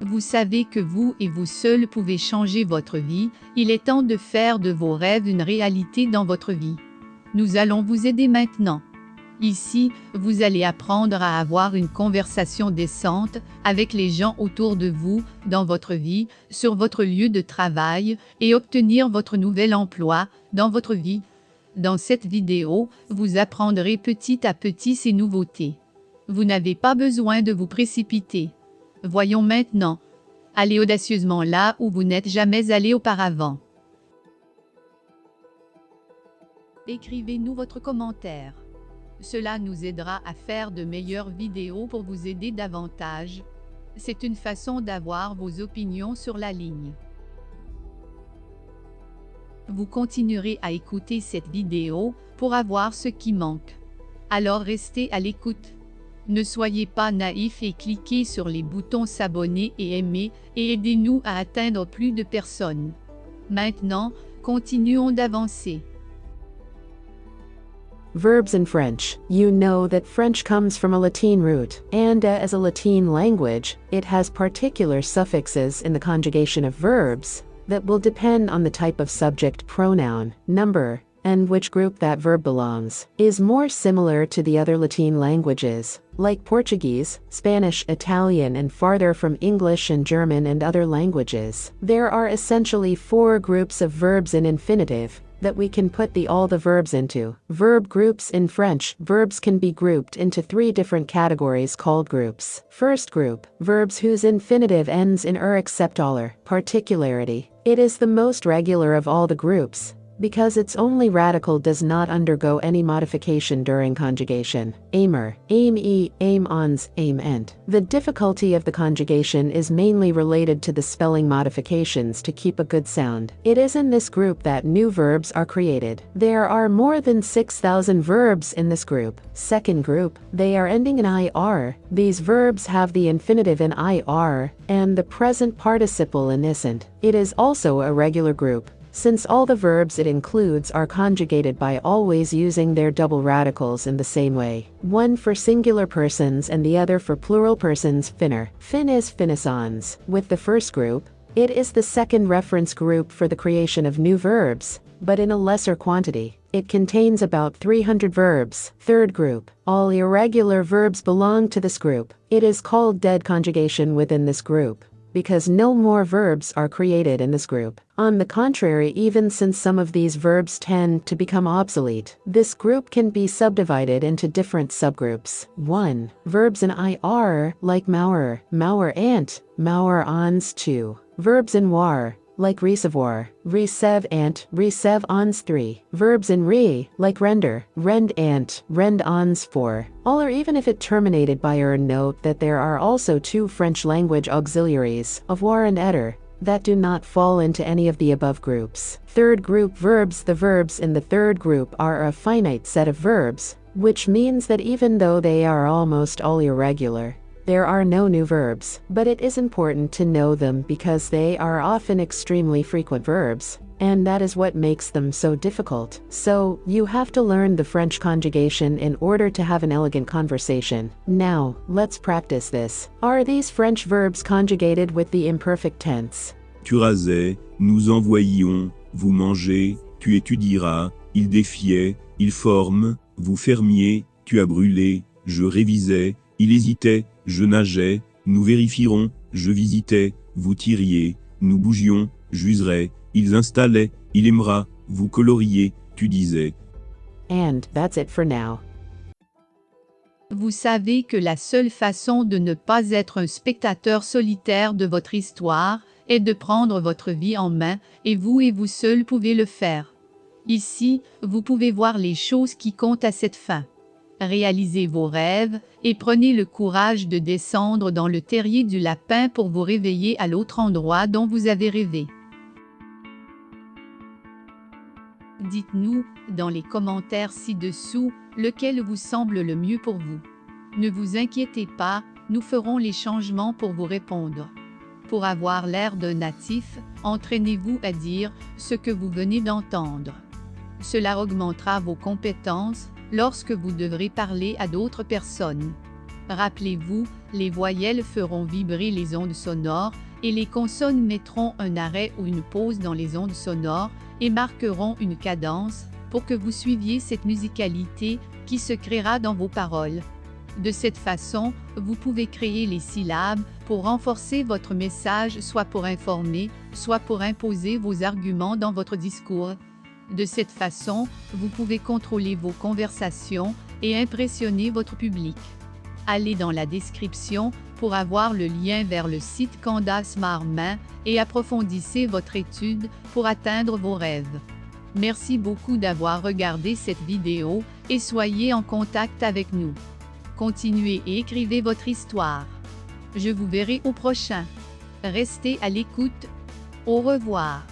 Vous savez que vous et vous seul pouvez changer votre vie, il est temps de faire de vos rêves une réalité dans votre vie. Nous allons vous aider maintenant. Ici, vous allez apprendre à avoir une conversation décente avec les gens autour de vous, dans votre vie, sur votre lieu de travail, et obtenir votre nouvel emploi dans votre vie. Dans cette vidéo, vous apprendrez petit à petit ces nouveautés. Vous n'avez pas besoin de vous précipiter. Voyons maintenant. Allez audacieusement là où vous n'êtes jamais allé auparavant. Écrivez-nous votre commentaire. Cela nous aidera à faire de meilleures vidéos pour vous aider davantage. C'est une façon d'avoir vos opinions sur la ligne. Vous continuerez à écouter cette vidéo pour avoir ce qui manque. Alors restez à l'écoute. Ne soyez pas naïfs et cliquez sur les boutons s'abonner et aimer et aidez-nous à atteindre plus de personnes. Maintenant, continuons d'avancer. Verbs in French. You know that French comes from a Latin root, and as a Latin language, it has particular suffixes in the conjugation of verbs that will depend on the type of subject, pronoun, number, and which group that verb belongs, is more similar to the other Latin languages, like Portuguese, Spanish, Italian, and farther from English and German and other languages. There are essentially 4 groups of verbs in infinitive that we can put all the verbs into. Verb groups in French. Verbs can be grouped into 3 different categories called groups. First group, verbs whose infinitive ends in er except aller. Particularity. It is the most regular of all the groups, because its only radical does not undergo any modification during conjugation. Aimer, aim-e, aim-ons, aim-ent. The difficulty of the conjugation is mainly related to the spelling modifications to keep a good sound. It is in this group that new verbs are created. There are more than 6,000 verbs in this group. Second group, they are ending in ir. These verbs have the infinitive in ir and the present participle in isn't. It is also a regular group, since all the verbs it includes are conjugated by always using their double radicals in the same way. One for singular persons and the other for plural persons. Finner. Fin is finissons. With the first group, it is the second reference group for the creation of new verbs, but in a lesser quantity. It contains about 300 verbs. Third group. All irregular verbs belong to this group. It is called dead conjugation within this group, because no more verbs are created in this group. On the contrary, even since some of these verbs tend to become obsolete, this group can be subdivided into different subgroups. 1. Verbs in ir, like mauer, mauer-ant, mauer-ons. 2. Verbs in war, like recevoir, recev-ant, recev-ons. 3. Verbs in re, like render, rend-ant, rend-ons. 4. All, or even if it terminated by er. Note that there are also 2 French language auxiliaries, avoir and être, that do not fall into any of the above groups. Third group, verbs. The verbs in the third group are a finite set of verbs, which means that even though they are almost all irregular, there are no new verbs, but it is important to know them because they are often extremely frequent verbs, and that is what makes them so difficult. So, you have to learn the French conjugation in order to have an elegant conversation. Now, let's practice this. Are these French verbs conjugated with the imperfect tense? Tu rasais, nous envoyions, vous mangez, tu étudieras, il défiait, il forme, vous fermiez, tu as brûlé, je révisais, il hésitait, je nageais, nous vérifierons, je visitais, vous tiriez, nous bougions, j'userais, ils installaient, il aimera, vous coloriez, tu disais. And that's it for now. Vous savez que la seule façon de ne pas être un spectateur solitaire de votre histoire est de prendre votre vie en main, et vous seul pouvez le faire. Ici, vous pouvez voir les choses qui comptent à cette fin. Réalisez vos rêves, et prenez le courage de descendre dans le terrier du lapin pour vous réveiller à l'autre endroit dont vous avez rêvé. Dites-nous, dans les commentaires ci-dessous, lequel vous semble le mieux pour vous. Ne vous inquiétez pas, nous ferons les changements pour vous répondre. Pour avoir l'air d'un natif, entraînez-vous à dire ce que vous venez d'entendre. Cela augmentera vos compétences lorsque vous devrez parler à d'autres personnes. Rappelez-vous, les voyelles feront vibrer les ondes sonores, et les consonnes mettront un arrêt ou une pause dans les ondes sonores, et marqueront une cadence, pour que vous suiviez cette musicalité, qui se créera dans vos paroles. De cette façon, vous pouvez créer les syllabes, pour renforcer votre message, soit pour informer, soit pour imposer vos arguments dans votre discours. De cette façon, vous pouvez contrôler vos conversations, et impressionner votre public. Allez dans la description pour avoir le lien vers le site Candace Marmin et approfondissez votre étude pour atteindre vos rêves. Merci beaucoup d'avoir regardé cette vidéo et soyez en contact avec nous. Continuez et écrivez votre histoire. Je vous verrai au prochain. Restez à l'écoute. Au revoir.